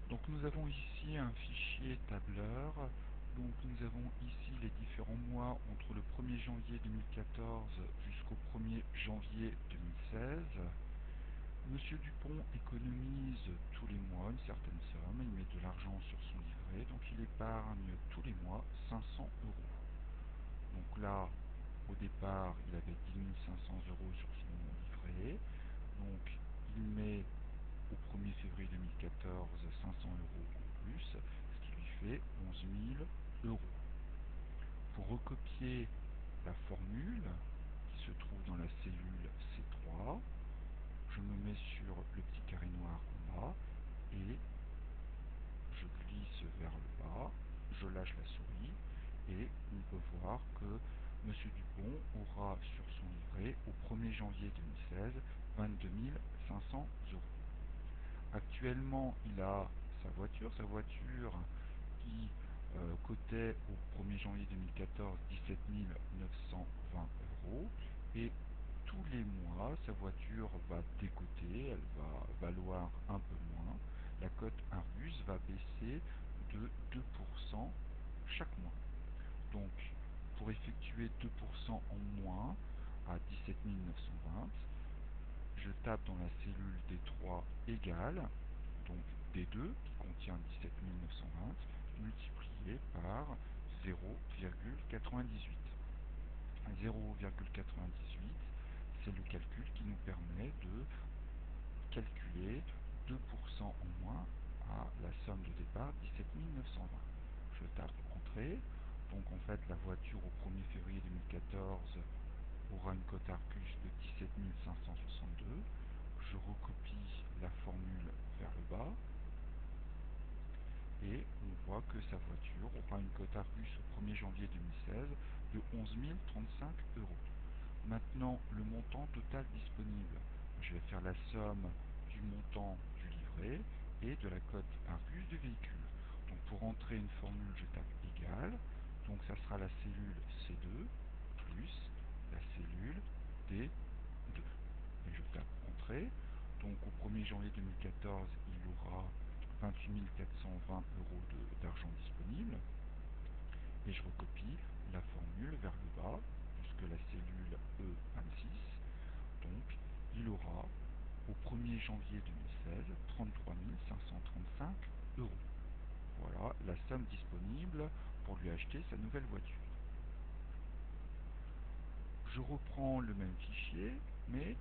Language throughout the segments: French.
Donc nous avons ici un fichier tableur. Donc nous avons ici les différents mois entre le 1er janvier 2014 jusqu'au 1er janvier 2016. Monsieur Dupont économise tous les mois une certaine somme, il met de l'argent sur son livret, donc il épargne tous les mois 500 euros. Donc là, au départ, il avait 10 500 euros sur son livret, donc il met au 1er février 2014 500 euros en plus, ce qui lui fait 11 000 euros. Pour recopier la formule qui se trouve dans la cellule C3, je me mets sur le petit carré noir en bas et je glisse vers le bas, je lâche la souris et on peut voir que M. Dupont aura sur son livret au 1er janvier 2016 22 500 euros. Actuellement, il a sa voiture qui cotait au 1er janvier 2014 17 920 euros et tous les mois, sa voiture va décoter, elle va valoir un peu moins. La cote Argus va baisser de 2% chaque mois. Donc, pour effectuer 2% en moins à 17 920, je tape dans la cellule D3 égale, donc D2 qui contient 17 920, multiplié par 0,98. 0,98, c'est le calcul qui nous permet de calculer 2% en moins à la somme de départ 17 920. Je tape Entrée. Donc en fait la voiture au 1er février 2014 aura une cote Argus de 17 562. Je recopie la formule vers le bas et on voit que sa voiture aura une cote Argus au 1er janvier 2016 de 11 035 euros. Maintenant, le montant total disponible. Je vais faire la somme du montant du livret et de la cote Argus du véhicule. Donc pour entrer une formule, je tape égal. Donc ça sera la cellule C2 plus la cellule D2. Et je tape Entrée. Donc au 1er janvier 2014, il aura 28 420 euros d'argent disponible. Et je recopie la formule vers le bas jusque la cellule E26. Donc il aura au 1er janvier 2016 33 535 euros. Voilà la somme disponible pour lui acheter sa nouvelle voiture. Je reprends le même fichier, mais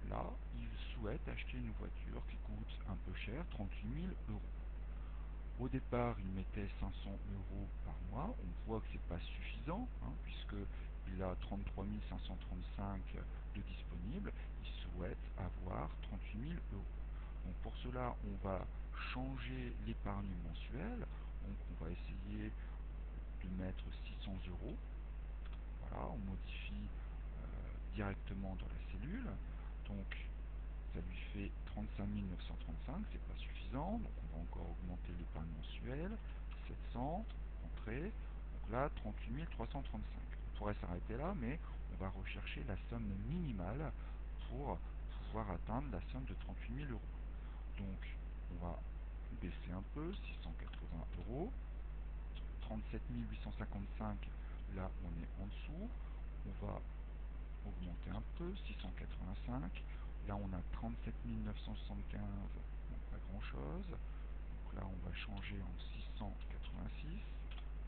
là, il souhaite acheter une voiture qui coûte un peu cher, 38 000 euros. Au départ, il mettait 500 euros par mois. On voit que ce n'est pas suffisant, puisqu'il a 33 535 de disponible. Il souhaite avoir 38 000 euros. Donc pour cela, on va changer l'épargne mensuelle. Donc on va essayer de mettre 600 euros. Voilà, on modifie directement dans la cellule. Donc ça lui fait 35 935, c'est pas suffisant, donc on va encore augmenter l'épargne mensuelle, 700, entrée, donc là 38 335. On pourrait s'arrêter là, mais on va rechercher la somme minimale pour pouvoir atteindre la somme de 38 000 euros. Donc on va baisser un peu, 680 euros, 37 855, là on est en dessous, on va augmenter un peu, 685. Là, on a 37 975, donc pas grand-chose. Donc là, on va changer en 686,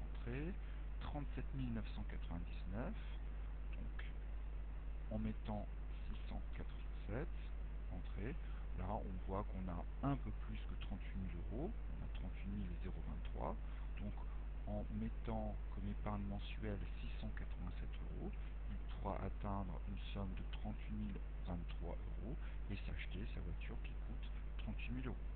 entrée. 37 999, donc en mettant 687, entrée. Là, on voit qu'on a un peu plus que 38 000 euros. On a 38 023. Donc, en mettant comme épargne mensuelle 687 euros, il pourra atteindre une somme de 38 023 euros et s'acheter sa voiture qui coûte 38 000 euros.